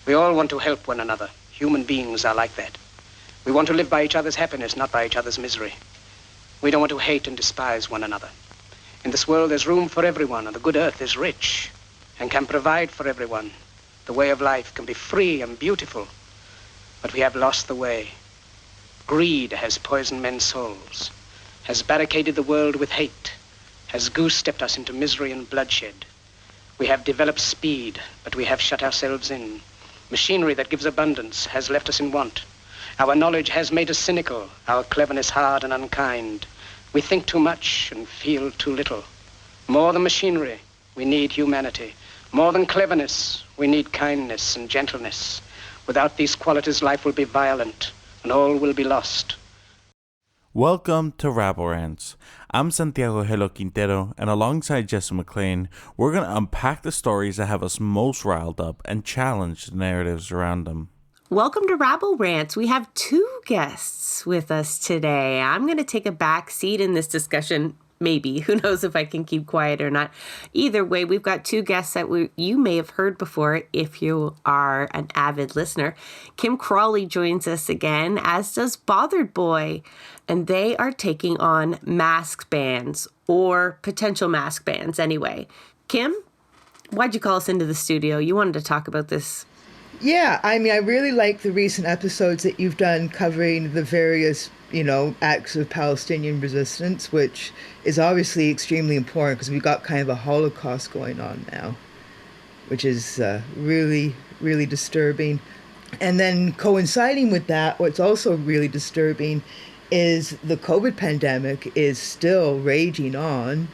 We all want to help one another. Human beings are like that. We want to live by each other's happiness, not by each other's misery. We don't want to hate and despise one another. In this world, there's room for everyone, and the good earth is rich and can provide for everyone. The way of life can be free and beautiful, but we have lost the way. Greed has poisoned men's souls, has barricaded the world with hate, has goose-stepped us into misery and bloodshed. We have developed speed, but we have shut ourselves in. Machinery that gives abundance has left us in want. Our knowledge has made us cynical, our cleverness hard and unkind. We think too much and feel too little. More than machinery, we need humanity. More than cleverness, we need kindness and gentleness. Without these qualities, life will be violent and all will be lost. Welcome to Rabble Rants. I'm Santiago Helo Quintero, and alongside Jessa McLean, we're going to unpack the stories that have us most riled up and challenge the narratives around them. Welcome to Rabble Rants. We have two guests with us today. I'm going to take a back seat in this discussion. Maybe. Who knows if I can keep quiet or not. Either way, we've got two guests that you may have heard before if you are an avid listener. Kim Crawley joins us again, as does Bothered Boy. And they are taking on mask bans, or potential mask bans anyway. Kim, why'd you call us into the studio? You wanted to talk about this. Yeah, I mean, I really like the recent episodes that you've done covering the various, acts of Palestinian resistance, which is obviously extremely important because we've got kind of a Holocaust going on now, which is really, really disturbing. And then coinciding with that, what's also really disturbing is the COVID pandemic is still raging on.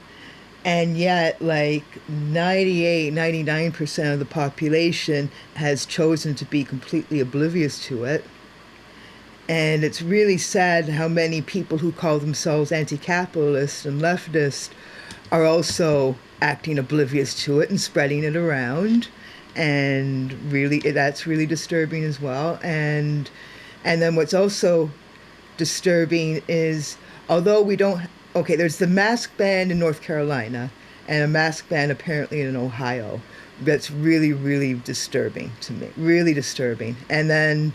And yet, 99% of the population has chosen to be completely oblivious to it. And it's really sad how many people who call themselves anti-capitalist and leftist are also acting oblivious to it and spreading it around. And really, that's really disturbing as well. And then what's also disturbing is, although we don't... Okay, there's the mask ban in North Carolina and a mask ban apparently in Ohio. That's really, really disturbing to me. Really disturbing. And then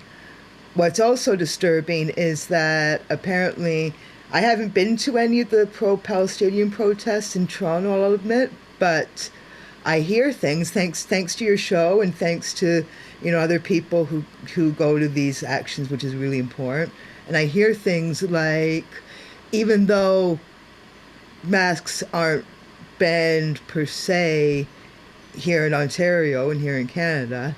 what's also disturbing is that apparently I haven't been to any of the pro-Palestinian protests in Toronto, I'll admit, but I hear things thanks to your show and thanks to, other people who go to these actions, which is really important. And I hear things like, even though masks aren't banned per se here in Ontario and here in Canada,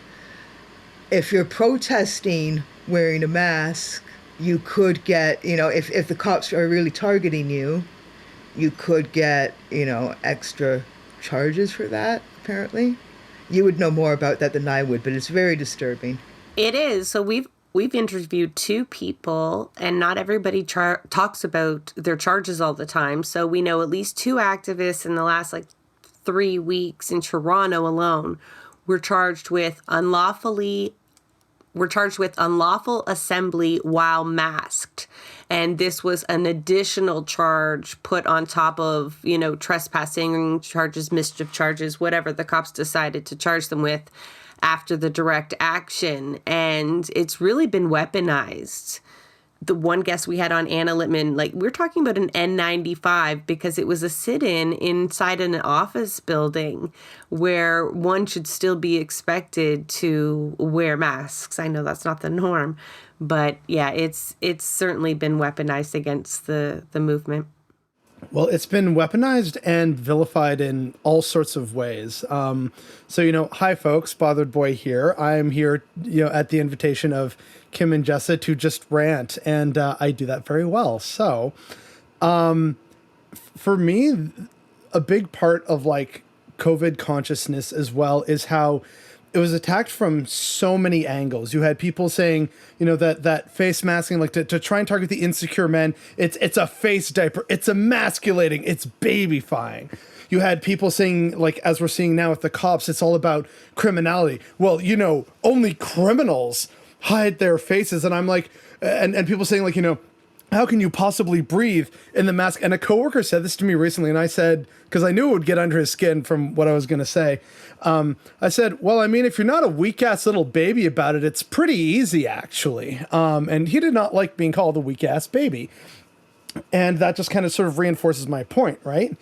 if you're protesting wearing a mask, you could get, if the cops are really targeting you, you could get, extra charges for that, apparently. You would know more about that than I would, but it's very disturbing. It is. So we've interviewed two people, and not everybody talks about their charges all the time. So we know at least two activists in the last 3 weeks in Toronto alone were charged with unlawful assembly while masked. And this was an additional charge put on top of, trespassing charges, mischief charges, whatever the cops decided to charge them with after the direct action. And it's really been weaponized. The one guest we had on, Anna Littman, we're talking about an N95 because it was a sit-in inside an office building where one should still be expected to wear masks. I know that's not the norm, but yeah, it's certainly been weaponized against the movement. Well, it's been weaponized and vilified in all sorts of ways. Hi, folks, Bothered Boy here. I'm here, at the invitation of Kim and Jessa to just rant, and I do that very well. So, for me, a big part of COVID consciousness as well is how it was attacked from so many angles. You had people saying, that face masking, to try and target the insecure men. It's a face diaper. It's emasculating. It's babyfying. You had people saying, as we're seeing now with the cops, it's all about criminality. Well, only criminals hide their faces. And I'm and people saying how can you possibly breathe in the mask? And a coworker said this to me recently, and I said, because I knew it would get under his skin from what I was going to say. I said, well, I mean, if you're not a weak-ass little baby about it, it's pretty easy, actually. And he did not like being called a weak-ass baby. And that just kind of sort of reinforces my point, right?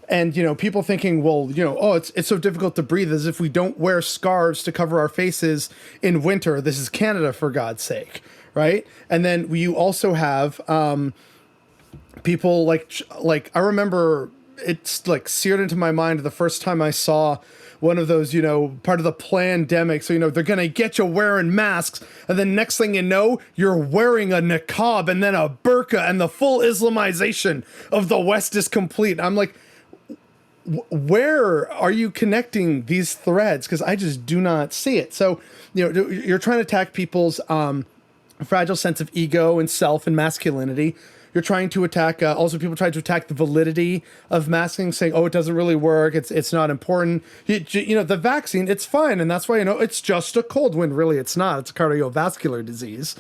And, people thinking, well, oh, it's so difficult to breathe, as if we don't wear scarves to cover our faces in winter. This is Canada, for God's sake, right? And then you also have people like I remember it's like seared into my mind the first time I saw one of those, part of the pandemic. So, they're going to get you wearing masks. And then next thing you know, you're wearing a niqab and then a burqa, and the full Islamization of the West is complete. I'm like, where are you connecting these threads? Because I just do not see it. So, you're trying to attack people's fragile sense of ego and self and masculinity. You're trying to attack, also people try to attack the validity of masking, saying, oh, it doesn't really work. It's not important. The vaccine, it's fine. And that's why, it's just a cold, when really it's not. It's a cardiovascular disease.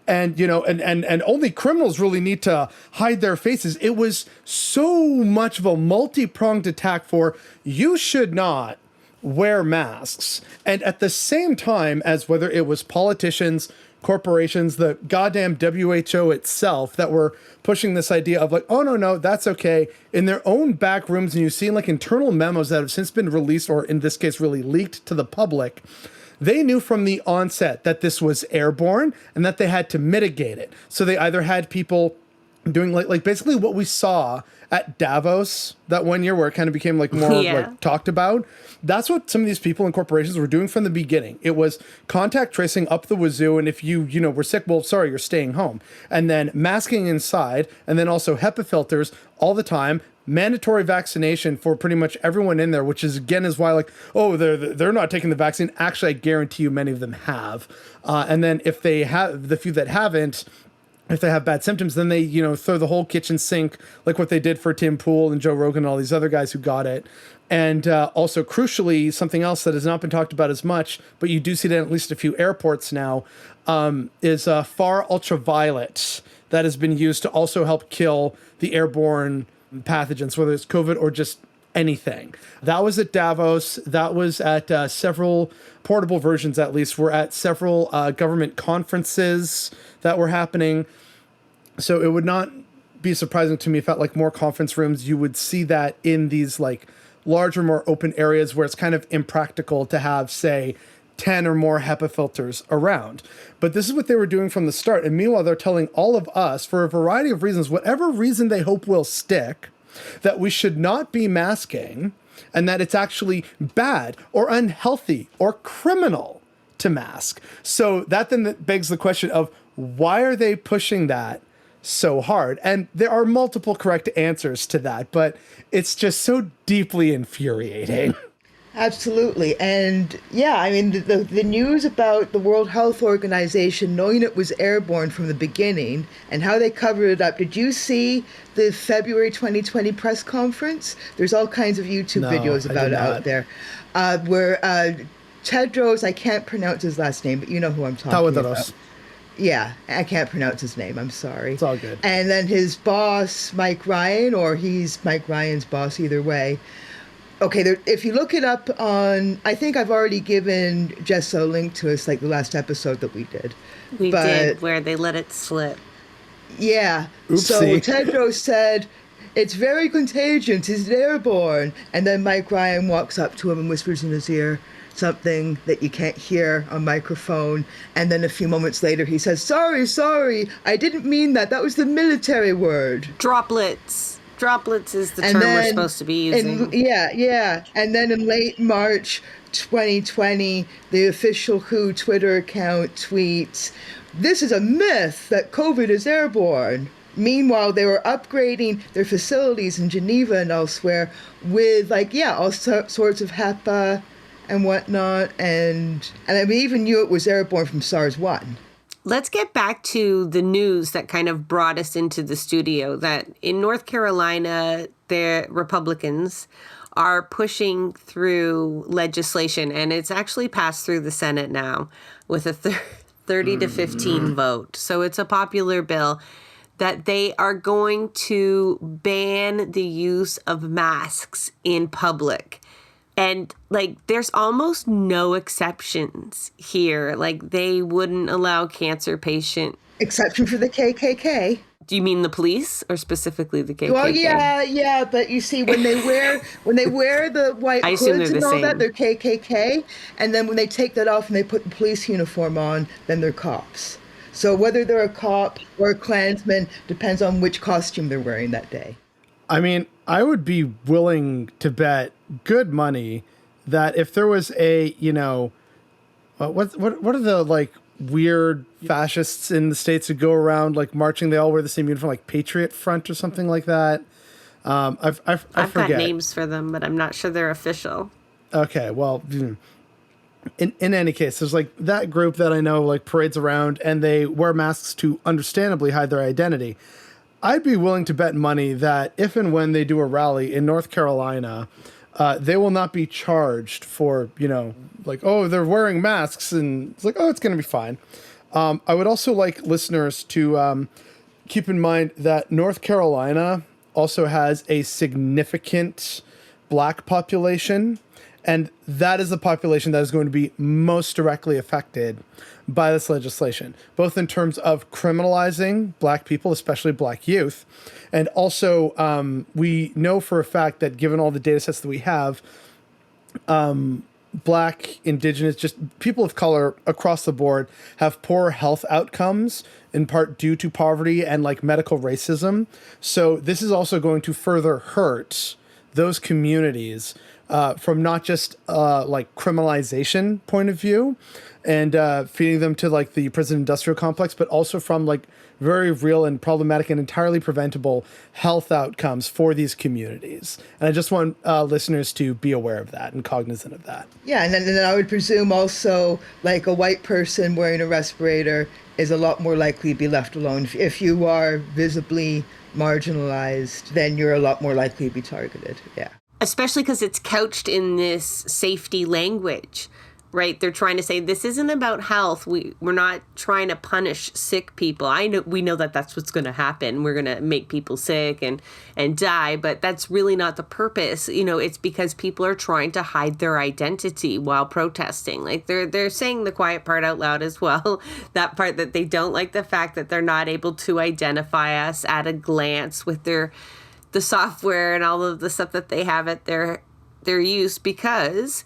And, and only criminals really need to hide their faces. It was so much of a multi-pronged attack for, you should not wear masks. And at the same time as whether it was politicians, corporations, the goddamn WHO itself, that were pushing this idea of like, oh, no, that's okay, in their own back rooms. And you've seen like internal memos that have since been released, or in this case, really leaked to the public. They knew from the onset that this was airborne and that they had to mitigate it. So they either had people doing like basically what we saw at Davos that one year, where it kind of became like more like talked about. That's what some of these people and corporations were doing from the beginning. It was contact tracing up the wazoo. And if you were sick, well, sorry, you're staying home. And then masking inside, and then also HEPA filters all the time. Mandatory vaccination for pretty much everyone in there, which is again is why like, oh, they're not taking the vaccine. Actually, I guarantee you many of them have. And then if they have, the few that haven't, if they have bad symptoms, then they, throw the whole kitchen sink, like what they did for Tim Pool and Joe Rogan and all these other guys who got it. And also, crucially, something else that has not been talked about as much, but you do see it at least a few airports now, is far ultraviolet that has been used to also help kill the airborne pathogens, whether it's COVID or just anything. That was at Davos. That was at several portable versions, at least, were at several government conferences that were happening. So it would not be surprising to me if at like more conference rooms, you would see that in these like larger, more open areas where it's kind of impractical to have, say, 10 or more HEPA filters around. But this is what they were doing from the start. And meanwhile, they're telling all of us, for a variety of reasons, whatever reason they hope will stick, that we should not be masking, and that it's actually bad or unhealthy or criminal to mask. So that then begs the question of, why are they pushing that so hard? And there are multiple correct answers to that, but it's just so deeply infuriating. Absolutely. And yeah, I mean, the news about the World Health Organization knowing it was airborne from the beginning and how they covered it up. Did you see the February 2020 press conference? There's all kinds of YouTube videos about it out there, where Tedros, I can't pronounce his last name, but you know who I'm talking about. Yeah, I can't pronounce his name. I'm sorry. It's all good. And then his boss, Mike Ryan, or he's Mike Ryan's boss, either way. Okay, if you look it up on, I think I've already given Jessa a link to us, like the last episode that we did. We did, where they let it slip. Yeah. Oopsie. So Tedros said, it's very contagious, it's airborne. And then Mike Ryan walks up to him and whispers in his ear something that you can't hear on microphone. And then a few moments later, he says, sorry, I didn't mean that. That was the military word. Droplets. Droplets is the term we're supposed to be using. Yeah. And then in late March 2020, the official WHO Twitter account tweets, this is a myth that COVID is airborne. Meanwhile, they were upgrading their facilities in Geneva and elsewhere with all sorts of HEPA and whatnot. And I mean, even knew it was airborne from SARS-1. Let's get back to the news that kind of brought us into the studio, that in North Carolina, the Republicans are pushing through legislation, and it's actually passed through the Senate now with a 30 to 15 vote. So it's a popular bill that they are going to ban the use of masks in public. And, like, there's almost no exceptions here. Like, they wouldn't allow cancer patient. Exception for the KKK. Do you mean the police or specifically the KKK? Well, yeah, but you see, when they wear the white I assume hoods they're and the all that, same. they're KKK. And then when they take that off and they put the police uniform on, then they're cops. So whether they're a cop or a Klansman depends on which costume they're wearing that day. I mean, I would be willing to bet good money that if there was a, you know, what are the, like, weird fascists in the States who go around, like, marching, they all wear the same uniform, like Patriot Front or something like that. I I've forget. got names for them, but I'm not sure they're official. Okay, well, in any case, there's, like, that group that I know, like, parades around and they wear masks to understandably hide their identity. I'd be willing to bet money that if and when they do a rally in North Carolina, they will not be charged for, you know, like, oh, they're wearing masks, and it's like, oh, it's going to be fine. I would also like listeners to keep in mind that North Carolina also has a significant black population, and that is the population that is going to be most directly affected by this legislation, both in terms of criminalizing black people, especially black youth. And also, we know for a fact that given all the data sets that we have, black, indigenous, just people of color across the board have poor health outcomes, in part due to poverty and, like, medical racism. So this is also going to further hurt those communities from not just like criminalization point of view and feeding them to, like, the prison industrial complex, but also from, like, very real and problematic and entirely preventable health outcomes for these communities. And I just want listeners to be aware of that and cognizant of that. Yeah, and then I would presume also, like, a white person wearing a respirator is a lot more likely to be left alone. If you are visibly marginalized, then you're a lot more likely to be targeted. Yeah. Especially because it's couched in this safety language, right? They're trying to say this isn't about health. We're not trying to punish sick people. We know that that's what's going to happen. We're going to make people sick and die, but that's really not the purpose. You know, it's because people are trying to hide their identity while protesting. Like they're saying the quiet part out loud as well. That part that they don't like the fact that they're not able to identify us at a glance with the software and all of the stuff that they have at their use, because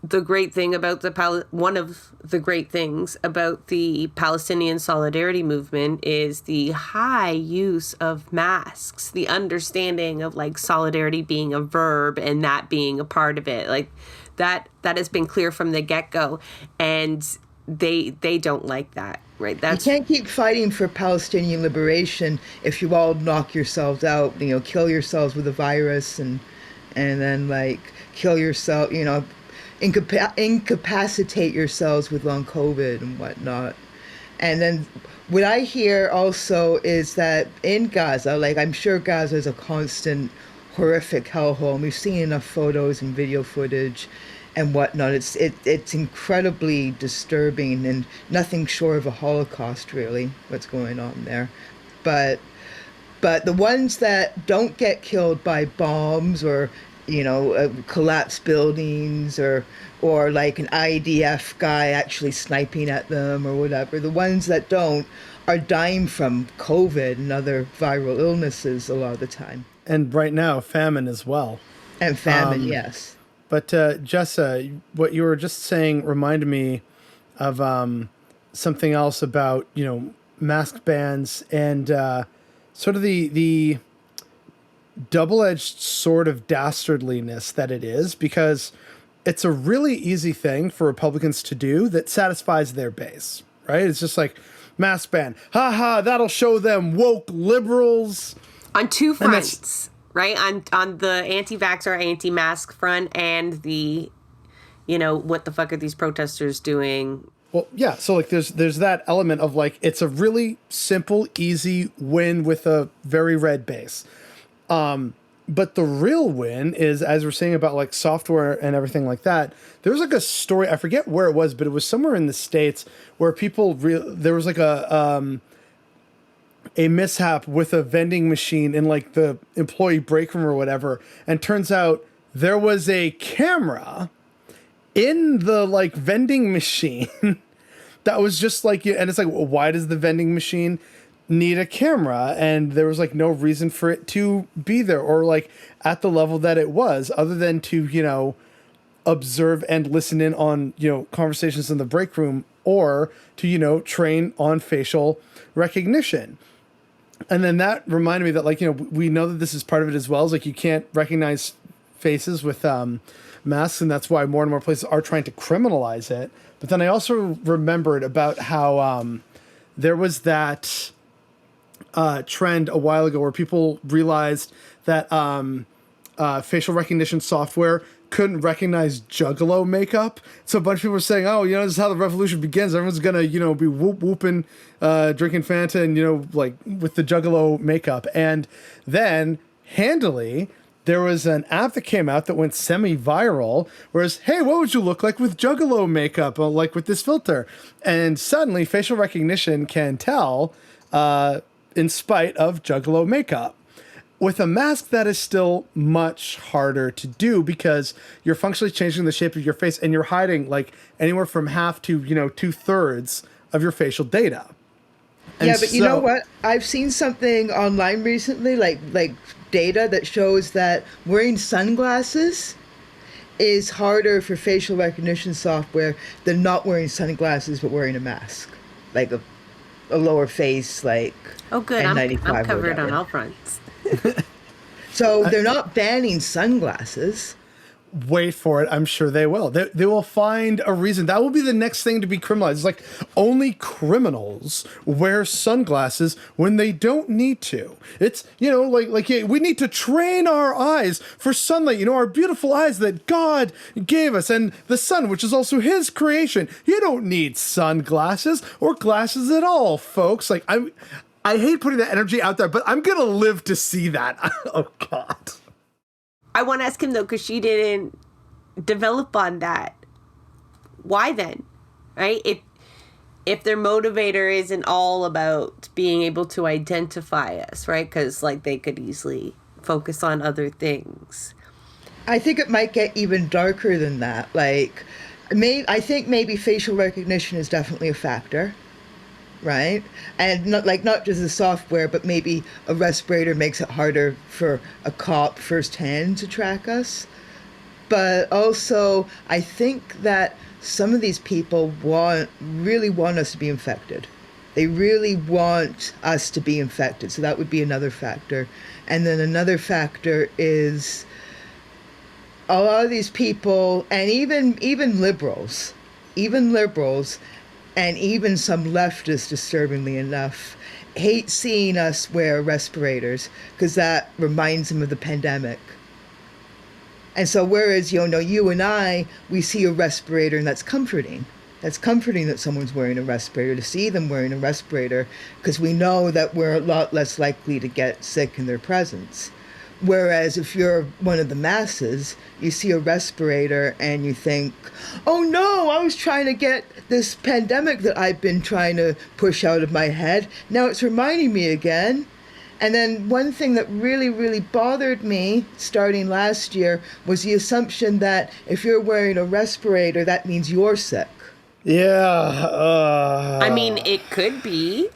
the great thing about one of the great things about the Palestinian solidarity movement is the high use of masks, the understanding of, like, solidarity being a verb and that being a part of it. Like that has been clear from the get-go, and they don't like that. Right. You can't keep fighting for Palestinian liberation if you all knock yourselves out, you know, kill yourselves with a virus and then, like, kill yourself, you know, incapacitate yourselves with long COVID and whatnot. And then what I hear also is that in Gaza, like, I'm sure Gaza is a constant horrific hellhole. We've seen enough photos and video footage and whatnot. It's incredibly disturbing and nothing short of a Holocaust, really, what's going on there. But the ones that don't get killed by bombs or, you know, collapsed buildings or like an IDF guy actually sniping at them or whatever, the ones that don't are dying from COVID and other viral illnesses a lot of the time. And right now, famine as well. And famine, yes. But Jessa, what you were just saying reminded me of something else about, you know, mask bans and sort of the double-edged sword of dastardliness that it is, because it's a really easy thing for Republicans to do that satisfies their base, right? It's just like, mask ban, ha, that'll show them woke liberals. On two fronts. Right, on the anti-vaxxer, anti-mask front, and the, you know, what the fuck are these protesters doing? Well, yeah. So, like, there's that element of, like, it's a really simple, easy win with a very red base. But the real win is, as we're saying about, like, software and everything like that. There was, like, a story, I forget where it was, but it was somewhere in the States where people there was like a a mishap with a vending machine in like the employee break room or whatever, and turns out there was a camera in the like vending machine that was just like, and it's like, well, why does the vending machine need a camera? And there was like no reason for it to be there, or like at the level that it was, other than to, you know, observe and listen in on, you know, conversations in the break room, or to, you know, train on facial recognition. And then that reminded me that, like, you know, we know that this is part of it as well. Is like, you can't recognize faces with masks, and that's why more and more places are trying to criminalize it. But then I also remembered about how there was that trend a while ago where people realized that facial recognition software couldn't recognize Juggalo makeup. So a bunch of people were saying, oh, you know, this is how the revolution begins. Everyone's going to, you know, be whooping, drinking Fanta and, you know, like with the Juggalo makeup. And then handily, there was an app that came out that went semi-viral, whereas, hey, what would you look like with Juggalo makeup, like with this filter? And suddenly facial recognition can tell in spite of Juggalo makeup. With a mask, that is still much harder to do because you're functionally changing the shape of your face and you're hiding like anywhere from half to, you know, 2/3 of your facial data. And yeah, but you know what? I've seen something online recently, like data that shows that wearing sunglasses is harder for facial recognition software than not wearing sunglasses but wearing a mask, like a lower face, like oh, good. N95 I'm covered on all fronts. So they're not banning sunglasses. Wait for it. I'm sure they will. They will find a reason. That will be the next thing to be criminalized. It's like only criminals wear sunglasses when they don't need to. It's, you know, like yeah, we need to train our eyes for sunlight. You know, our beautiful eyes that God gave us, and the sun, which is also His creation. You don't need sunglasses or glasses at all, folks. Like I hate putting that energy out there, but I'm going to live to see that. Oh, God. I want to ask him, though, because she didn't develop on that. Why then? Right? If their motivator isn't all about being able to identify us, right? Because, like, they could easily focus on other things. I think it might get even darker than that. Like, I think maybe facial recognition is definitely a factor. Right? And not just the software, but maybe a respirator makes it harder for a cop firsthand to track us. But also, I think that some of these people really want us to be infected. They really want us to be infected. So that would be another factor. And then another factor is a lot of these people, and even liberals, and even some leftists, disturbingly enough, hate seeing us wear respirators because that reminds them of the pandemic. And so whereas, you know, you and I, we see a respirator and that's comforting. That's comforting that someone's wearing a respirator, to see them wearing a respirator, because we know that we're a lot less likely to get sick in their presence. Whereas if you're one of the masses, you see a respirator and you think, oh no, I was trying to get this pandemic that I've been trying to push out of my head. Now it's reminding me again. And then one thing that really, really bothered me starting last year was the assumption that if you're wearing a respirator, that means you're sick. Yeah. I mean, it could be.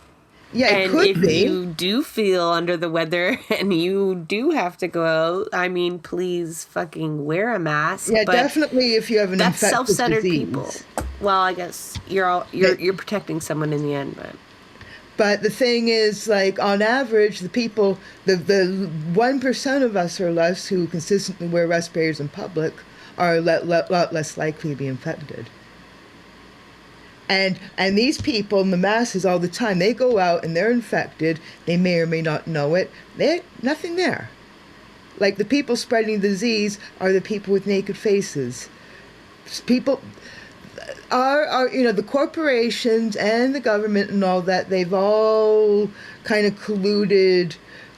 Yeah, it could be. And if you do feel under the weather and you do have to go out, I mean, please fucking wear a mask. Yeah, definitely if you have an infectious disease. That's self-centered people. Well, I guess you're protecting someone in the end, But the thing is, like, on average, the people, the 1% of us or less who consistently wear respirators in public are a lot less likely to be infected. And these people in the masses all the time, they go out and they're infected. They may or may not know it. There's nothing there. Like, the people spreading the disease are the people with naked faces. People are you know, the corporations and the government and all that, they've all kind of colluded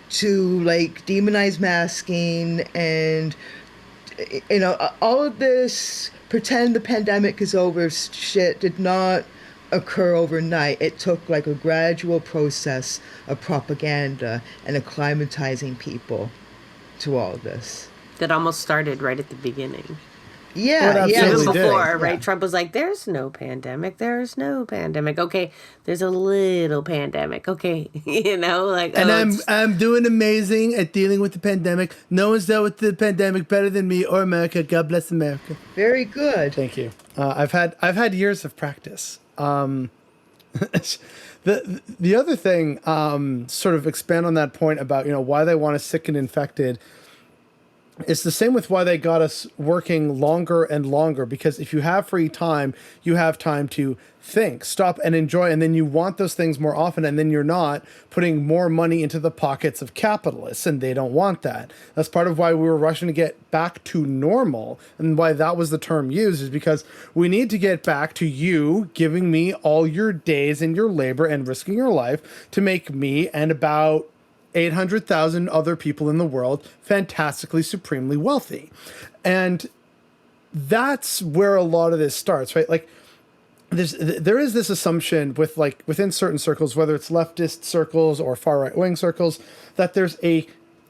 to, like, demonize masking and, you know, all of this pretend the pandemic is over shit did not occur overnight. It took like a gradual process of propaganda and acclimatizing people to all this. That almost started right at the beginning. Yeah, It yeah. absolutely Even did. before, right? Yeah. Trump was like, there's no pandemic. There's no pandemic. Okay, there's a little pandemic. Okay. Like, And oh, I'm doing amazing at dealing with the pandemic. No one's dealt with the pandemic better than me or America. God bless America. Very good. Thank you. I've had years of practice. The other thing, sort of expand on that point about why they want us sick and infected. It's the same with why they got us working longer and longer, because if you have free time, you have time to think, stop, and enjoy, and then you want those things more often, and then you're not putting more money into the pockets of capitalists, and they don't want that. That's part of why we were rushing to get back to normal, and why that was the term used, is because we need to get back to you giving me all your days and your labor and risking your life to make me and about 800,000 other people in the world fantastically, supremely wealthy. And that's where a lot of this starts, right? Like, there is this assumption with, like, within certain circles, whether it's leftist circles or far right wing circles, that there's a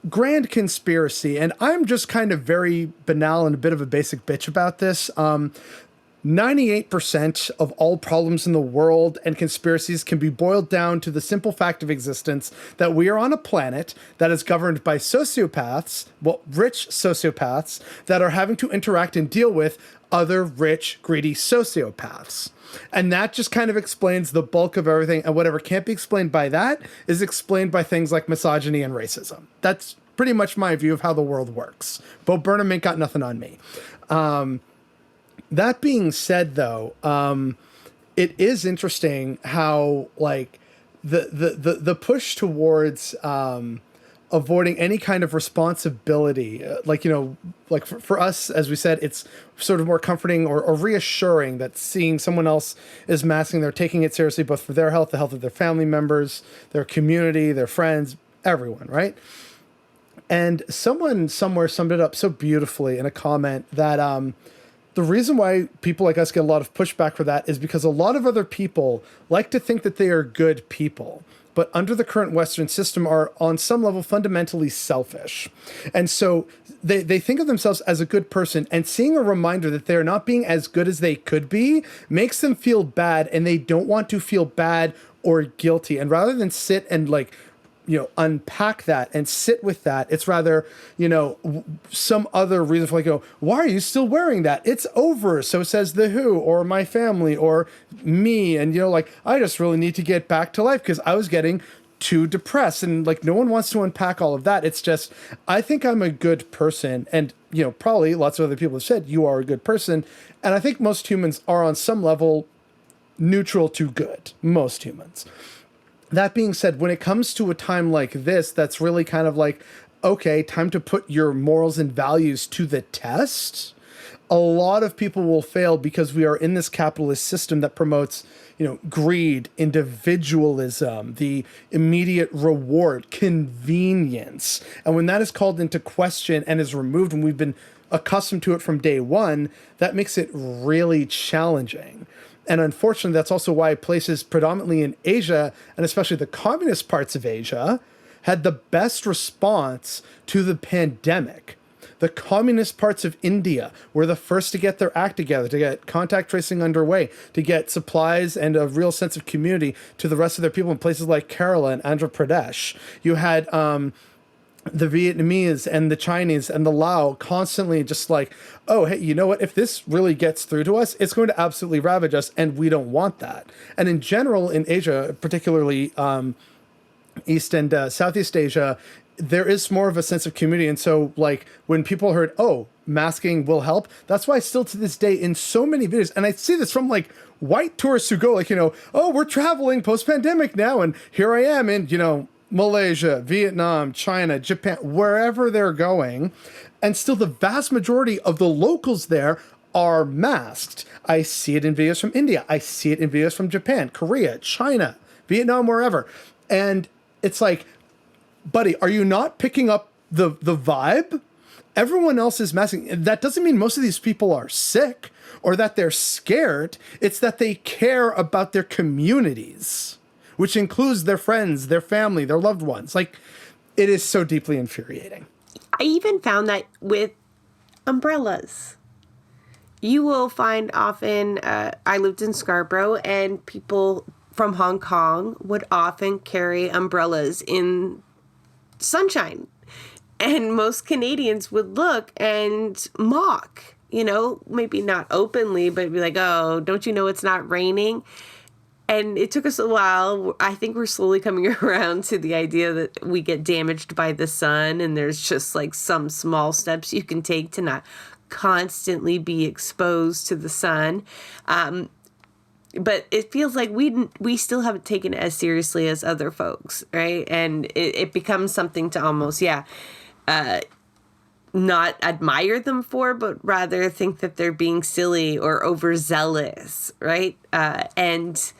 grand conspiracy. And I'm just kind of very banal and a bit of a basic bitch about this. 98% of all problems in the world and conspiracies can be boiled down to the simple fact of existence that we are on a planet that is governed by sociopaths, rich sociopaths, that are having to interact and deal with other rich, greedy sociopaths. And that just kind of explains the bulk of everything. And whatever can't be explained by that is explained by things like misogyny and racism. That's pretty much my view of how the world works. Bo Burnham ain't got nothing on me. That being said, though, it is interesting how, like, the push towards avoiding any kind of responsibility, like for us, as we said, it's sort of more comforting or reassuring that seeing someone else is masking, they're taking it seriously, both for their health, the health of their family members, their community, their friends, everyone, right? And someone somewhere summed it up so beautifully in a comment that the reason why people like us get a lot of pushback for that is because a lot of other people like to think that they are good people, but under the current Western system are on some level fundamentally selfish. And so they think of themselves as a good person, and seeing a reminder that they're not being as good as they could be makes them feel bad, and they don't want to feel bad or guilty. And rather than sit and unpack that and sit with that, it's rather, some other reason for why are you still wearing that? It's over. So says the WHO or my family or me. And, I just really need to get back to life because I was getting too depressed. And no one wants to unpack all of that. It's just, I think I'm a good person. And, probably lots of other people have said you are a good person. And I think most humans are on some level neutral to good. Most humans. That being said, when it comes to a time like this, that's really kind of like, okay, time to put your morals and values to the test. A lot of people will fail because we are in this capitalist system that promotes, greed, individualism, the immediate reward, convenience. And when that is called into question and is removed, and we've been accustomed to it from day one, that makes it really challenging. And unfortunately, that's also why places predominantly in Asia, and especially the communist parts of Asia, had the best response to the pandemic. The communist parts of India were the first to get their act together, to get contact tracing underway, to get supplies and a real sense of community to the rest of their people in places like Kerala and Andhra Pradesh. You had the Vietnamese and the Chinese and the Lao constantly just like, oh, hey, you know what? If this really gets through to us, it's going to absolutely ravage us, and we don't want that. And in general, in Asia, particularly East and Southeast Asia, there is more of a sense of community. And so, when people heard, oh, masking will help, that's why still to this day in so many videos, and I see this from white tourists who go oh, we're traveling post-pandemic now, and here I am in, Malaysia, Vietnam, China, Japan, wherever they're going. And still the vast majority of the locals there are masked. I see it in videos from India. I see it in videos from Japan, Korea, China, Vietnam, wherever. And it's like, buddy, are you not picking up the vibe? everyone else is masking. That doesn't mean most of these people are sick or that they're scared. It's that they care about their communities, which includes their friends, their family, their loved ones. Like, it is so deeply infuriating. I even found that with umbrellas. You will find often, I lived in Scarborough, and people from Hong Kong would often carry umbrellas in sunshine. And most Canadians would look and mock, maybe not openly, but be like, oh, don't you know it's not raining? And it took us a while. I think we're slowly coming around to the idea that we get damaged by the sun, and there's just like some small steps you can take to not constantly be exposed to the sun. But it feels like we still haven't taken it as seriously as other folks, right? And it becomes something to almost, not admire them for, but rather think that they're being silly or overzealous, right? And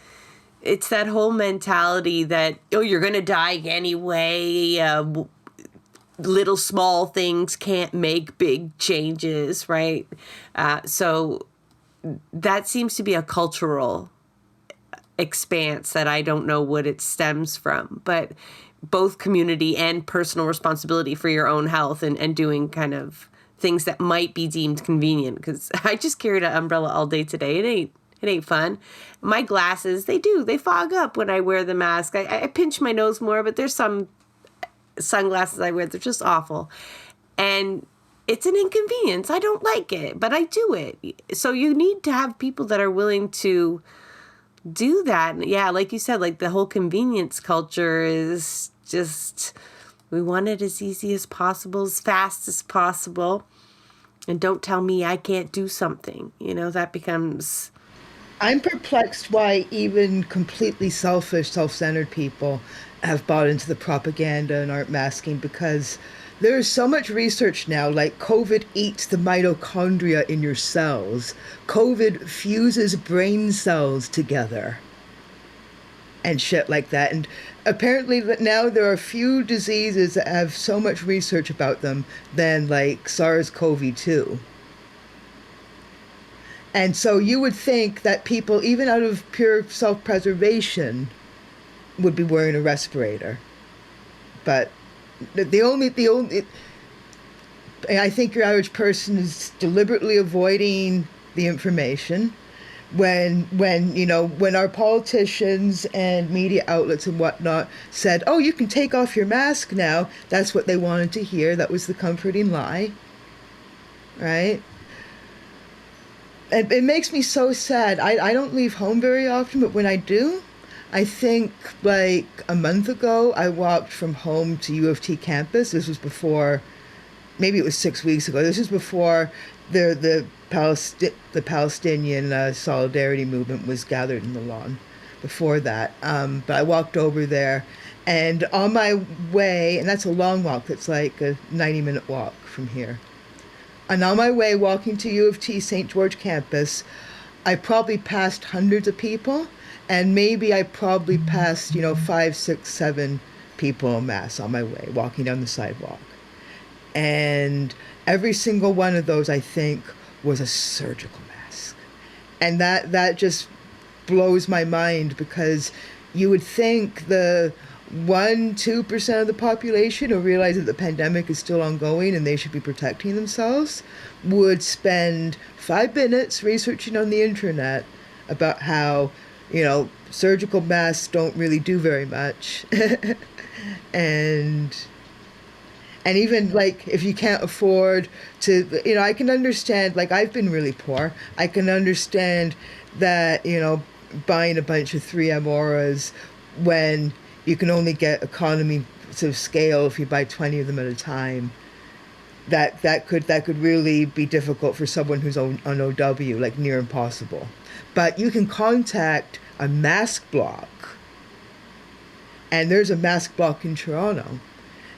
it's that whole mentality that, oh, you're going to die anyway. Little small things can't make big changes, right? So that seems to be a cultural expanse that I don't know what it stems from, but both community and personal responsibility for your own health and doing kind of things that might be deemed convenient. Because I just carried an umbrella all day today. It ain't fun. My glasses, they fog up when I wear the mask. I pinch my nose more, but there's some sunglasses I wear, they're just awful. And it's an inconvenience. I don't like it, but I do it. So you need to have people that are willing to do that. Yeah, like you said, like the whole convenience culture is just, we want it as easy as possible, as fast as possible. And don't tell me I can't do something. That becomes... I'm perplexed why even completely selfish, self-centered people have bought into the propaganda and aren't masking, because there is so much research now, like COVID eats the mitochondria in your cells. COVID fuses brain cells together and shit like that. And apparently now there are few diseases that have so much research about them than like SARS-CoV-2. And so you would think that people, even out of pure self-preservation, would be wearing a respirator. But the only, I think your average person is deliberately avoiding the information. When our politicians and media outlets and whatnot said, oh, you can take off your mask now, that's what they wanted to hear. That was the comforting lie, right? It makes me so sad. I don't leave home very often, but when I do, I think like a month ago, I walked from home to U of T campus. This was before, maybe it was 6 weeks ago. This was before the Palestinian solidarity movement was gathered in the lawn. Before that, but I walked over there, and on my way, and that's a long walk. That's like a 90-minute walk from here. And on my way walking to U of T St. George campus, I probably passed hundreds of people, and maybe I probably passed, 5, 6, 7 people en masse on my way, walking down the sidewalk. And every single one of those, I think, was a surgical mask. And that just blows my mind, because you would think the 1-2% of the population who realize that the pandemic is still ongoing and they should be protecting themselves would spend 5 minutes researching on the internet about how, surgical masks don't really do very much. and even like if you can't afford to, I can understand, like I've been really poor. I can understand that, buying a bunch of 3M auras when you can only get economy of scale if you buy 20 of them at a time. That could really be difficult for someone who's on OW, like near impossible. But you can contact a mask block, and there's a mask block in Toronto,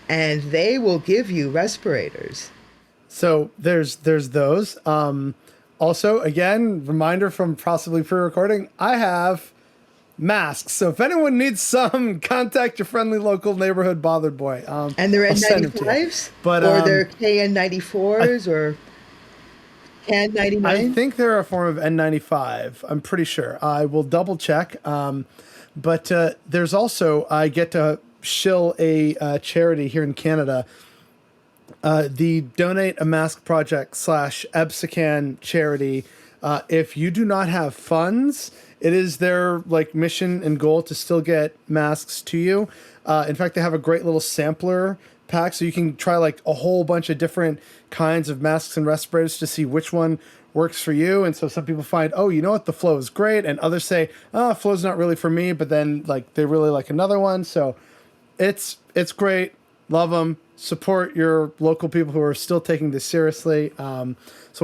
and they will give you respirators. So there's those. Also, again, reminder from possibly pre-recording, I have masks. So if anyone needs some, contact your friendly local neighborhood bothered boy. And they're I'll send them to you. N95s? But, or they're KN94s or KN99? I think they're a form of N95. I'm pretty sure. I will double check. But there's also, I get to shill a charity here in Canada, the Donate a Mask Project / EBSACAN charity. If you do not have funds, it is their like mission and goal to still get masks to you. In fact, they have a great little sampler pack, so you can try like a whole bunch of different kinds of masks and respirators to see which one works for you. And so some people find, oh, you know what, the Flow is great, and others say, oh, Flow's not really for me, but then like they really like another one. So it's great. Love them. Support your local people who are still taking this seriously. So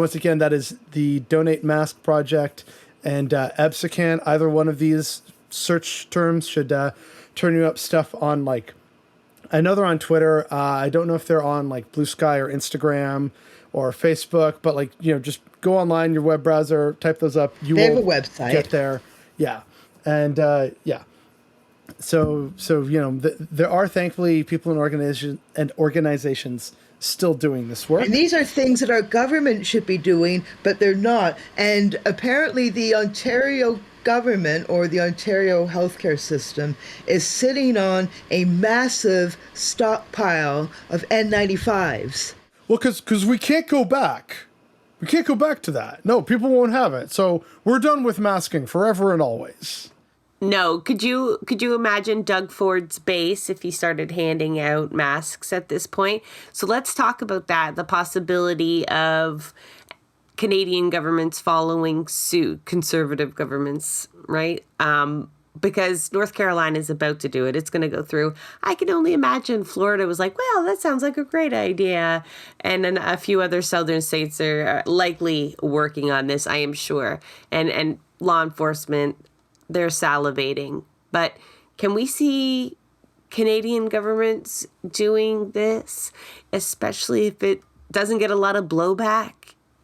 once again, that is the Donate Mask Project and EBSACAN. Either one of these search terms should turn you up stuff on, like, I know they're on Twitter. I don't know if they're on like Blue Sky or Instagram or Facebook, but like, you know, just go online, your web browser, type those up. They have a website. Get there. Yeah. And yeah. So you know, there are thankfully people in organizations still doing this work. And these are things that our government should be doing, but they're not. And apparently the Ontario government or the Ontario healthcare system is sitting on a massive stockpile of N95s. Well, because we can't go back. We can't go back to that. No, people won't have it. So we're done with masking forever and always. No, could you imagine Doug Ford's base if he started handing out masks at this point? So let's talk about that, the possibility of Canadian governments following suit, conservative governments, right? Because North Carolina is about to do it. It's going to go through. I can only imagine Florida was like, well, that sounds like a great idea. And then a few other southern states are likely working on this, I am sure. And law enforcement, they're salivating. But can we see Canadian governments doing this, especially if it doesn't get a lot of blowback?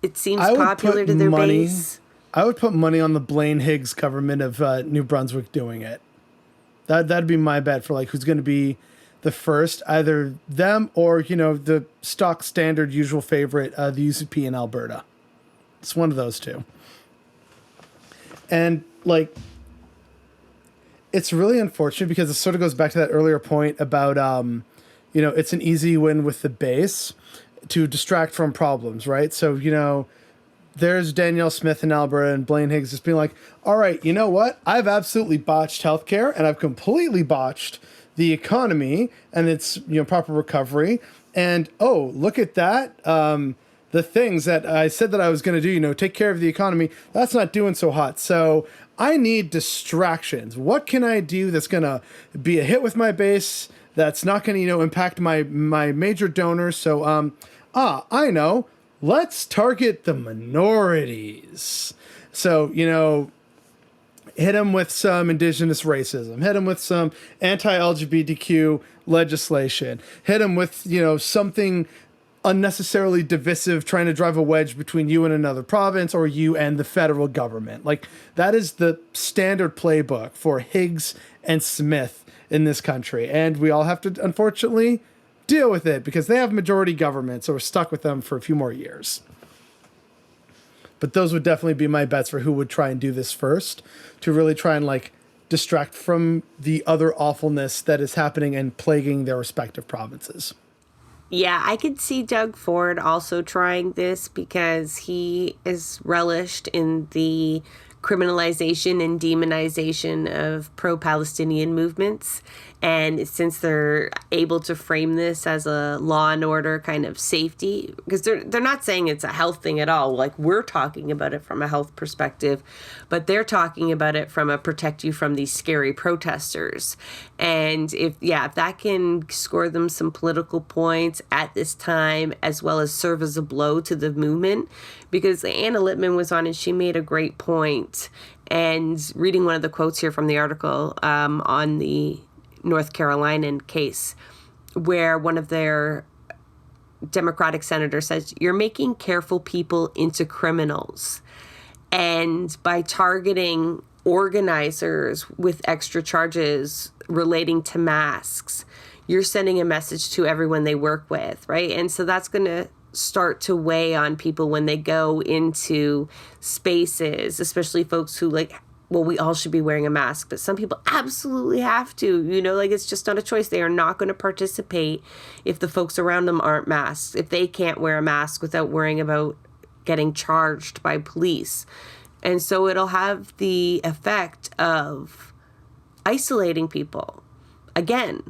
It seems popular to their base. I would put money on the Blaine Higgs government of New Brunswick doing it. That'd be my bet for like who's going to be the first, either them or, you know, the stock standard usual favorite, the UCP in Alberta. It's one of those two. And like, it's really unfortunate because it sort of goes back to that earlier point about, you know, it's an easy win with the base to distract from problems, right? So, you know, there's Danielle Smith in Alberta and Blaine Higgs just being like, all right, you know what? I've absolutely botched healthcare and I've completely botched the economy and its, you know, proper recovery. And, oh, look at that. The things that I said that I was going to do, you know, take care of the economy, that's not doing so hot. So I need distractions. What can I do that's going to be a hit with my base, that's not going to, you know, impact my major donors? So, I know. Let's target the minorities. So, you know, hit them with some indigenous racism. Hit them with some anti-LGBTQ legislation. Hit them with, you know, something unnecessarily divisive, trying to drive a wedge between you and another province or you and the federal government. Like, that is the standard playbook for Higgs and Smith in this country. And we all have to, unfortunately, deal with it because they have majority government, so we're stuck with them for a few more years. But those would definitely be my bets for who would try and do this first, to really try and like distract from the other awfulness that is happening and plaguing their respective provinces. Yeah, I could see Doug Ford also trying this because he is relished in the criminalization and demonization of pro-Palestinian movements. And since they're able to frame this as a law and order kind of safety, because they're not saying it's a health thing at all. Like, we're talking about it from a health perspective, but they're talking about it from a protect you from these scary protesters. And if that can score them some political points at this time, as well as serve as a blow to the movement, because Anna Littman was on and she made a great point. And reading one of the quotes here from the article on the North Carolina case, where one of their Democratic senators says, you're making careful people into criminals. And by targeting organizers with extra charges relating to masks, you're sending a message to everyone they work with, right? And so that's going to start to weigh on people when they go into spaces, especially folks who like, well, we all should be wearing a mask, but some people absolutely have to, like it's just not a choice. They are not going to participate if the folks around them aren't masked, if they can't wear a mask without worrying about getting charged by police. And so it'll have the effect of isolating people again,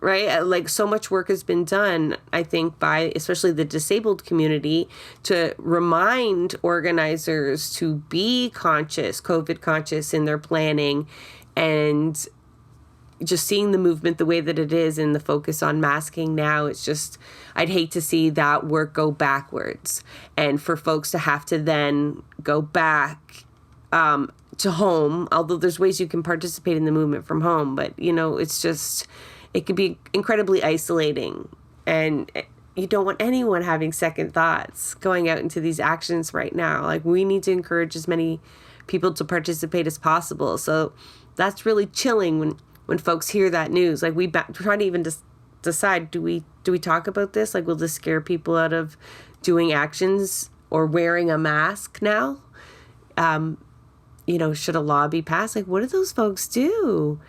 right? Like so much work has been done, I think, by especially the disabled community to remind organizers to be conscious, COVID conscious in their planning, and just seeing the movement the way that it is and the focus on masking now, it's just, I'd hate to see that work go backwards and for folks to have to then go back to home, although there's ways you can participate in the movement from home, but it's just, it could be incredibly isolating, and you don't want anyone having second thoughts going out into these actions right now. Like, we need to encourage as many people to participate as possible. So that's really chilling when folks hear that news. Like, we try to even decide, do we talk about this? Like, will this scare people out of doing actions or wearing a mask now? Should a law be passed? Like, what do those folks do?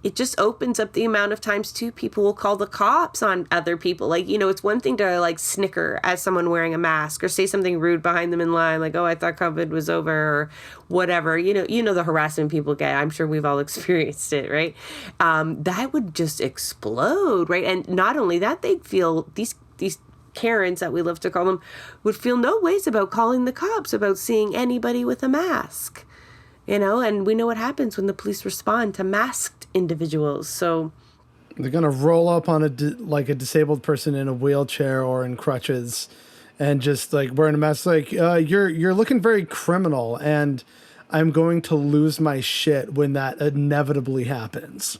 It just opens up the amount of times too people will call the cops on other people. Like, it's one thing to like snicker at someone wearing a mask or say something rude behind them in line, like, oh, I thought COVID was over or whatever. The harassment people get. I'm sure we've all experienced it, right? That would just explode, right? And not only that, they'd feel these Karens, that we love to call them, would feel no ways about calling the cops about seeing anybody with a mask. And we know what happens when the police respond to masked individuals. So they're going to roll up on a disabled person in a wheelchair or in crutches and just like wearing a mask, like, you're looking very criminal, and I'm going to lose my shit when that inevitably happens.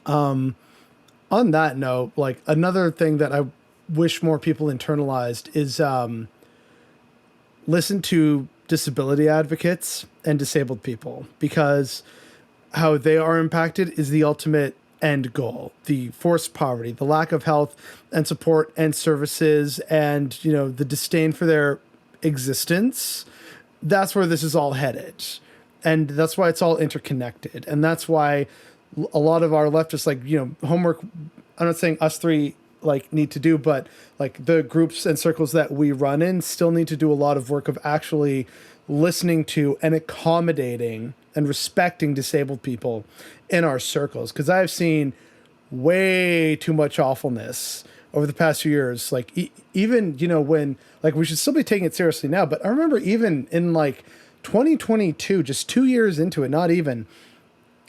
On that note, like, another thing that I wish more people internalized is listen to disability advocates and disabled people, because how they are impacted is the ultimate end goal. The forced poverty, the lack of health and support and services, and the disdain for their existence. That's where this is all headed, and that's why it's all interconnected, and that's why a lot of our leftists, homework, I'm not saying us three need to do, but like the groups and circles that we run in still need to do a lot of work of actually listening to and accommodating and respecting disabled people in our circles. Because I've seen way too much awfulness over the past few years. Like, even, when, like, we should still be taking it seriously now, but I remember even in 2022, just 2 years into it, not even,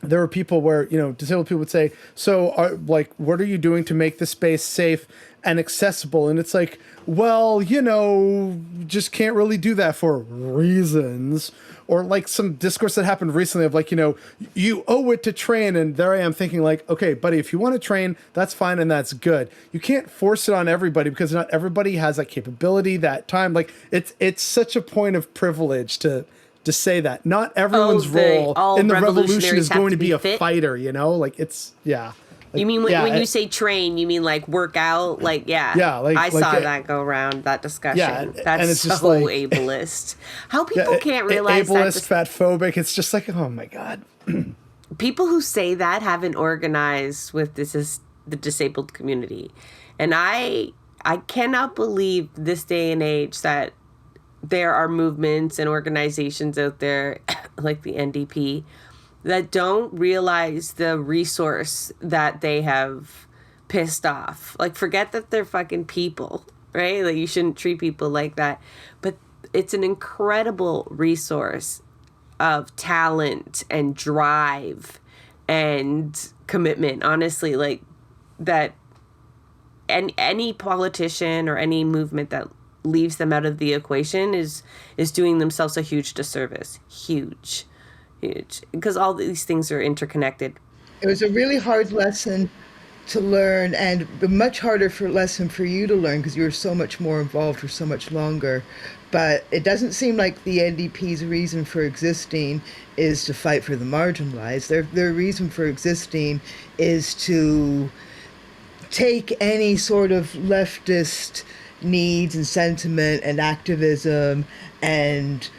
there were people where, disabled people would say, so what are you doing to make the space safe and accessible? And it's like, well, just can't really do that for reasons. Or like some discourse that happened recently of you owe it to train. And there I am thinking okay, buddy, if you want to train, that's fine. And that's good. You can't force it on everybody because not everybody has that capability, that time. Like, it's such a point of privilege to say that not everyone's role in the revolution is going to be a fighter, it's, yeah. Like, you mean when you say train, you mean like work out? Like, yeah. Yeah. I saw that go around, that discussion. Yeah, that's it's so just ableist. How people can't realize ableist, fatphobic. It's just like, oh my God. People who say that haven't organized with the disabled community. And I cannot believe this day and age that there are movements and organizations out there like the NDP that don't realize the resource that they have pissed off. Like, forget that they're fucking people, right? Like, you shouldn't treat people like that. But it's an incredible resource of talent and drive and commitment, honestly, like that. And any politician or any movement that leaves them out of the equation is doing themselves a huge disservice. Huge. Because all these things are interconnected. It was a really hard lesson to learn, and a much harder lesson for you to learn because you were so much more involved for so much longer. But it doesn't seem like the NDP's reason for existing is to fight for the marginalized. Their reason for existing is to take any sort of leftist needs and sentiment and activism and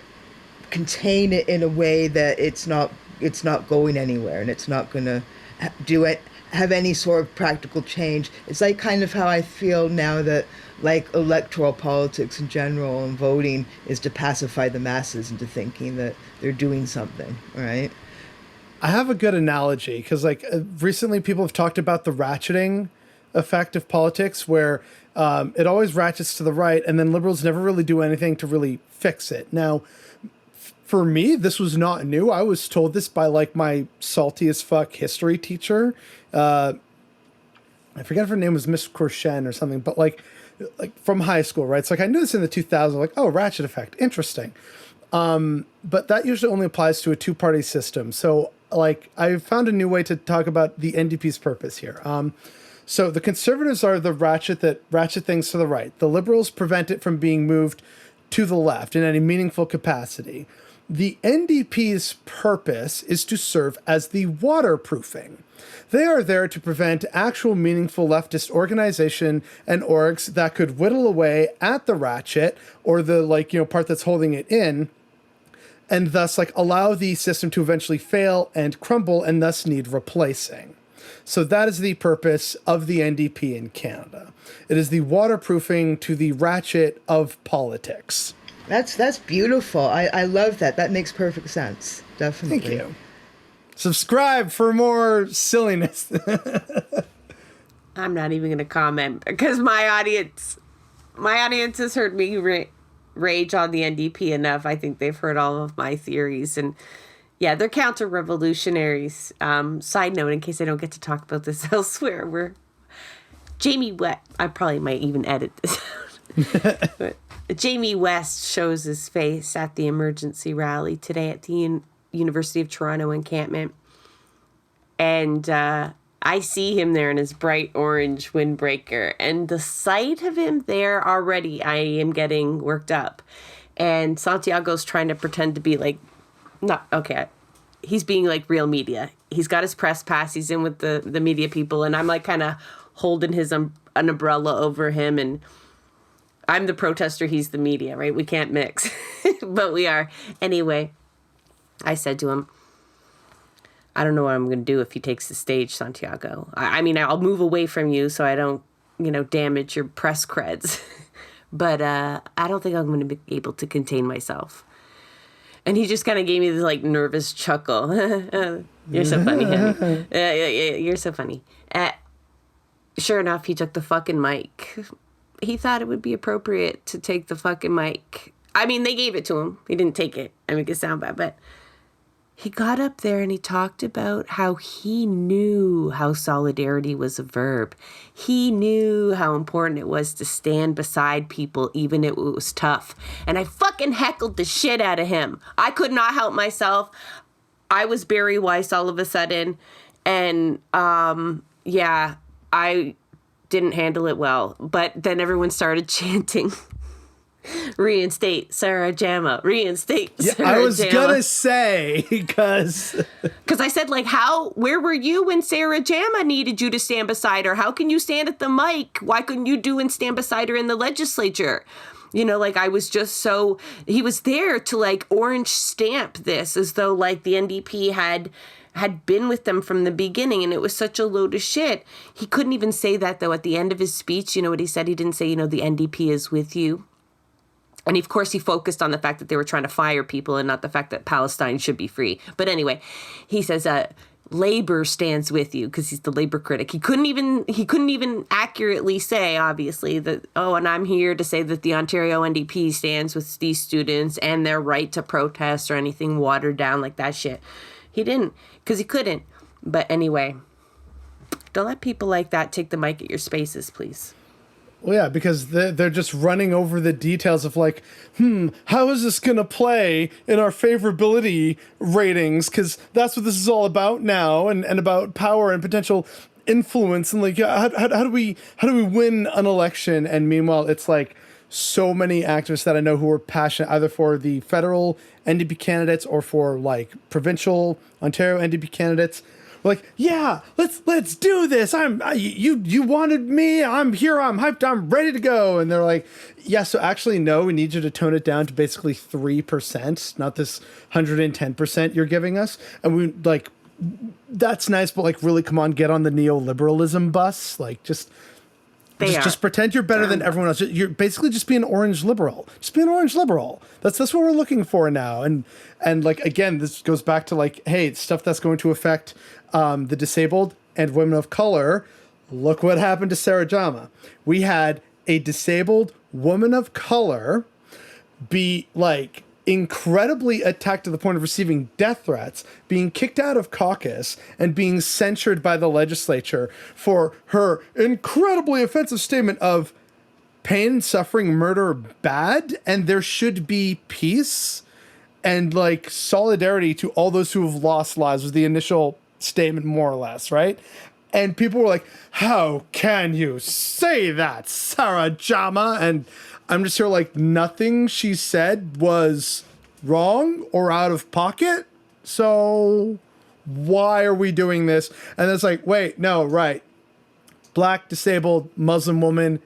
contain it in a way that it's not going anywhere, and it's not going to have any sort of practical change. It's like kind of how I feel now that like electoral politics in general and voting is to pacify the masses into thinking that they're doing something, right? I have a good analogy because like recently people have talked about the ratcheting effect of politics where it always ratchets to the right and then liberals never really do anything to really fix it. Now, for me, this was not new. I was told this by like my salty as fuck history teacher. I forget if her name was Miss Corshen or something, but like from high school, right? It's like I knew this in the 2000s, like, oh, ratchet effect, interesting. But that usually only applies to a two-party system. So like I found a new way to talk about the NDP's purpose here. So the conservatives are the ratchet that ratchet things to the right. The liberals prevent it from being moved to the left in any meaningful capacity. The NDP's purpose is to serve as the waterproofing. They are there to prevent actual meaningful leftist organization and orgs that could whittle away at the ratchet or the part that's holding it in, and thus allow the system to eventually fail and crumble and thus need replacing. So that is the purpose of the NDP in Canada. It is the waterproofing to the ratchet of politics. That's beautiful. I love that. That makes perfect sense. Definitely. Thank you. Subscribe for more silliness. I'm not even going to comment because my audience has heard me rage on the NDP enough. I think they've heard all of my theories, and yeah, they're counter-revolutionaries. Side note, in case I don't get to talk about this elsewhere, Jamie West. I probably might even edit this out. But Jamie West shows his face at the emergency rally today at the University of Toronto encampment. And I see him there in his bright orange windbreaker. And the sight of him there already, I am getting worked up. And Santiago's trying to pretend to be he's being like real media. He's got his press pass. He's in with the media people. And I'm kind of holding an umbrella over him. And I'm the protester. He's the media, right? We can't mix. But we are. Anyway, I said to him, I don't know what I'm going to do if he takes the stage, Santiago. I mean, I'll move away from you so I don't, damage your press creds. But I don't think I'm going to be able to contain myself. And he just kind of gave me this nervous chuckle. You're so funny, honey. You're so funny. Sure enough, he took the fucking mic. He thought it would be appropriate to take the fucking mic. I mean, they gave it to him. He didn't take it. I make it sound bad, but he got up there and he talked about how he knew how solidarity was a verb. He knew how important it was to stand beside people even if it was tough. And I fucking heckled the shit out of him. I could not help myself. I was Barry Weiss all of a sudden. And I didn't handle it well. But then everyone started chanting, reinstate Sarah Jama, reinstate Sarah Jama. I was gonna say, because I said, where were you when Sarah Jama needed you to stand beside her? How can you stand at the mic? Why couldn't you and stand beside her in the legislature? I was just so, he was there to orange stamp this as though the NDP had been with them from the beginning, and it was such a load of shit. He couldn't even say that, though, at the end of his speech. You know what he said? He didn't say, the NDP is with you. And of course, he focused on the fact that they were trying to fire people and not the fact that Palestine should be free. But anyway, he says, labor stands with you, because he's the labor critic. He couldn't even accurately say, obviously, that, and I'm here to say that the Ontario NDP stands with these students and their right to protest or anything watered down like that shit. He didn't, because he couldn't. But anyway, don't let people like that take the mic at your spaces, please. Well, yeah, because they're just running over the details of how is this going to play in our favorability ratings? Because that's what this is all about now, and about power and potential influence and like how do we win an election? And meanwhile, it's like so many activists that I know who are passionate either for the federal NDP candidates or for like provincial Ontario NDP candidates. Like, yeah, let's do this. You wanted me. I'm here. I'm hyped. I'm ready to go. And they're like, yeah. So actually, no. We need you to tone it down to basically 3%, not this 110% you're giving us. And we like, that's nice, but like, really, come on, get on the neoliberalism bus. Like, just pretend you're better than everyone else. You're basically just being an orange liberal. Just be an orange liberal. That's what we're looking for now. And like, again, this goes back to like, hey, it's stuff that's going to affect the disabled and women of color. Look what happened to Sarah Jama. We had a disabled woman of color be like incredibly attacked to the point of receiving death threats, being kicked out of caucus, and being censured by the legislature for her incredibly offensive statement of pain, suffering, murder bad, and there should be peace and like solidarity to all those who have lost lives was the initial statement, more or less, right? And people were like, how can you say that, Sarah Jama? And I'm just here like, nothing she said was wrong or out of pocket. So why are we doing this? And it's like, wait, no, right. Black, disabled, Muslim woman,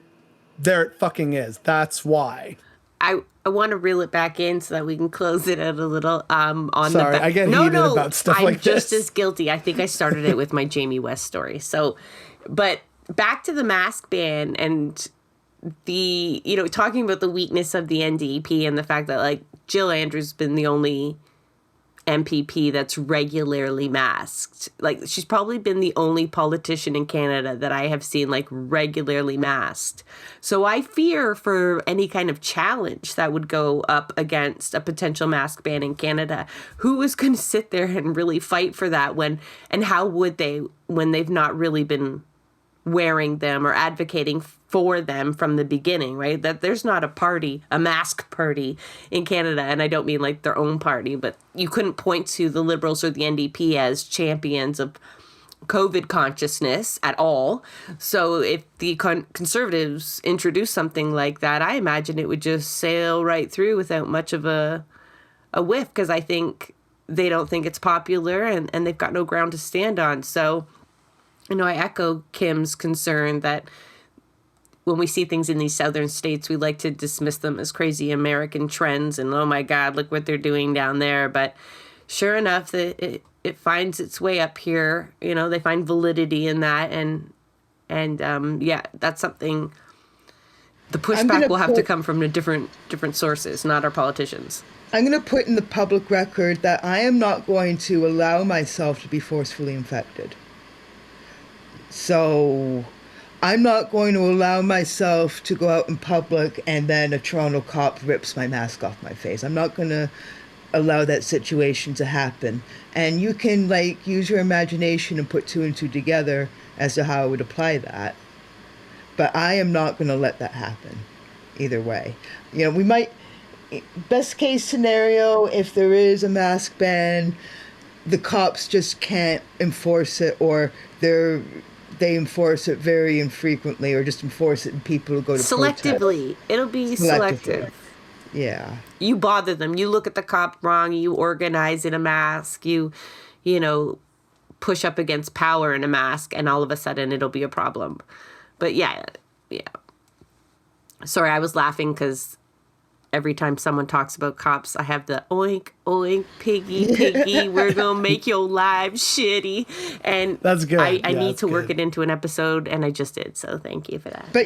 there it fucking is. That's why. I want to reel it back in so that we can close it out a little. Sorry, I get heated about stuff like this. I'm just as guilty. I think I started it with my Jamie West story. So, but back to the mask ban and the, talking about the weakness of the NDP and the fact that like Jill Andrews has been the only MPP that's regularly masked. Like, she's probably been the only politician in Canada that I have seen like regularly masked. So I fear for any kind of challenge that would go up against a potential mask ban in Canada. Who is going to sit there and really fight for that and how would they when they've not really been wearing them or advocating for them from the beginning, right? That there's not a mask party in Canada. And I don't mean like their own party, but you couldn't point to the Liberals or the NDP as champions of COVID consciousness at all. So if the Conservatives introduce something like that, I imagine it would just sail right through without much of a whiff, because I think they don't think it's popular and they've got no ground to stand on. So, I echo Kim's concern that when we see things in these southern states, we like to dismiss them as crazy American trends and, oh my God, look what they're doing down there. But sure enough, it finds its way up here. They find validity in that. And that's something, the pushback will have to come from the different sources, not our politicians. I'm going to put in the public record that I am not going to allow myself to be forcefully infected. So I'm not going to allow myself to go out in public and then a Toronto cop rips my mask off my face. I'm not going to allow that situation to happen. And you can use your imagination and put two and two together as to how I would apply that. But I am not going to let that happen either way. We might, best case scenario, if there is a mask ban, the cops just can't enforce it, or they enforce it very infrequently, or just enforce it in people who go to selectively. Protest. It'll be selective. Yeah. You bother them. You look at the cop wrong. You organize in a mask. You push up against power in a mask, and all of a sudden it'll be a problem. But yeah. Sorry, I was laughing because every time someone talks about cops, I have the oink, oink, piggy, we're going to make your lives shitty. And that's good. I need to work it into an episode, and I just did. So thank you for that. But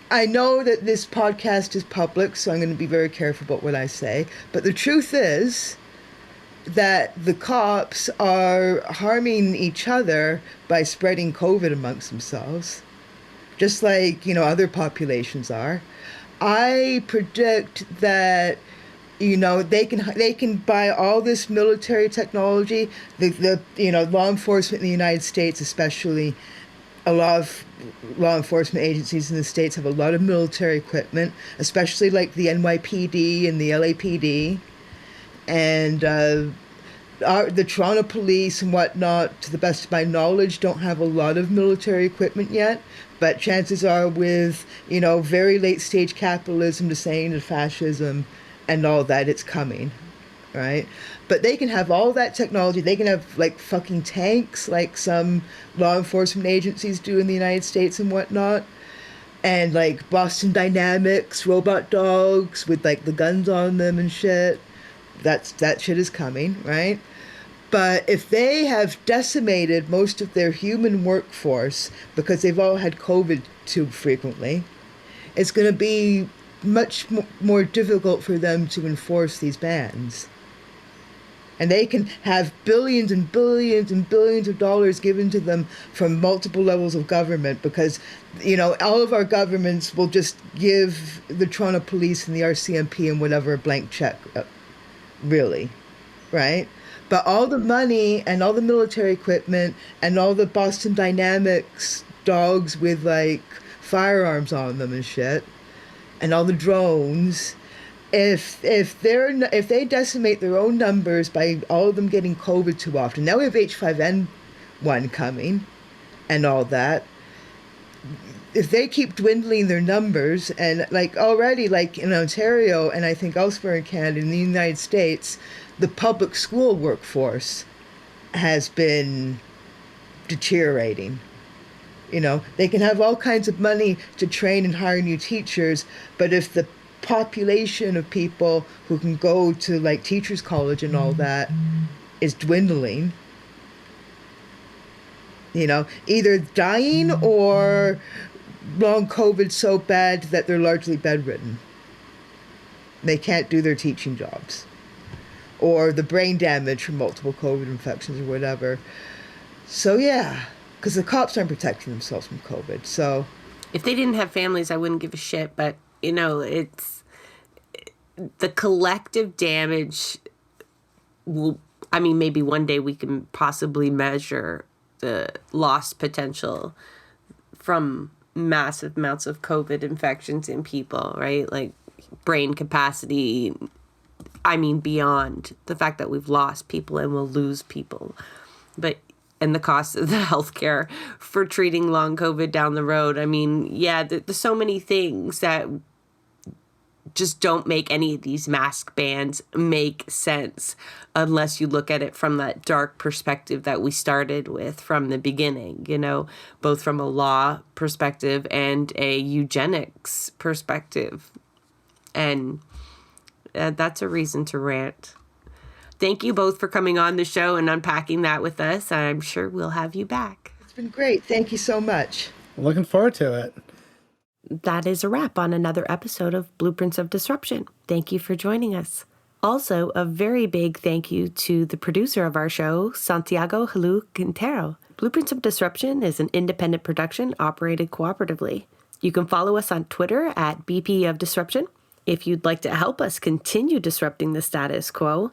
I know that this podcast is public, so I'm going to be very careful about what I say. But the truth is that the cops are harming each other by spreading COVID amongst themselves, just like, other populations are. I predict that, they can buy all this military technology. The law enforcement in the United States, especially, a lot of law enforcement agencies in the States have a lot of military equipment, especially like the NYPD and the LAPD. And the Toronto police and whatnot, to the best of my knowledge, don't have a lot of military equipment yet. But chances are, with, very late stage capitalism descending to fascism and all that, it's coming, right? But they can have all that technology. They can have like fucking tanks, like some law enforcement agencies do in the United States and whatnot. And like Boston Dynamics, robot dogs with like the guns on them and shit. That shit is coming, right? But if they have decimated most of their human workforce because they've all had COVID too frequently, it's going to be much more difficult for them to enforce these bans. And they can have billions and billions and billions of dollars given to them from multiple levels of government because, all of our governments will just give the Toronto Police and the RCMP and whatever a blank check, really, right? But all the money and all the military equipment and all the Boston Dynamics dogs with, like, firearms on them and shit, and all the drones... If they decimate their own numbers by all of them getting COVID too often, now we have H5N1 coming and all that. If they keep dwindling their numbers, and like already, like in Ontario and I think elsewhere in Canada, in the United States, the public school workforce has been deteriorating. They can have all kinds of money to train and hire new teachers, but if the population of people who can go to like teachers college and all that is dwindling, either dying or long COVID so bad that they're largely bedridden. They can't do their teaching jobs, or the brain damage from multiple COVID infections or whatever. So yeah, because the cops aren't protecting themselves from COVID. So if they didn't have families, I wouldn't give a shit, but it's the collective damage maybe one day we can possibly measure the lost potential from massive amounts of COVID infections in people, right? Like brain capacity, beyond the fact that we've lost people and will lose people. And the cost of the healthcare for treating long COVID down the road. There's so many things that just don't make any of these mask bans make sense unless you look at it from that dark perspective that we started with from the beginning, both from a law perspective and a eugenics perspective. And that's a reason to rant. Thank you both for coming on the show and unpacking that with us. I'm sure we'll have you back. It's been great. Thank you so much. Looking forward to it. That is a wrap on another episode of Blueprints of Disruption. Thank you for joining us. Also, a very big thank you to the producer of our show, Santiago Helu Quintero. Blueprints of Disruption is an independent production operated cooperatively. You can follow us on Twitter at BP of Disruption. If you'd like to help us continue disrupting the status quo,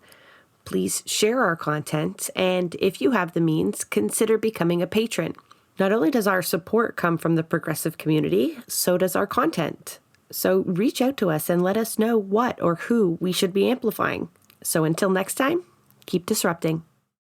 please share our content, and if you have the means, consider becoming a patron. Not only does our support come from the progressive community, so does our content. So reach out to us and let us know what or who we should be amplifying. So until next time, keep disrupting.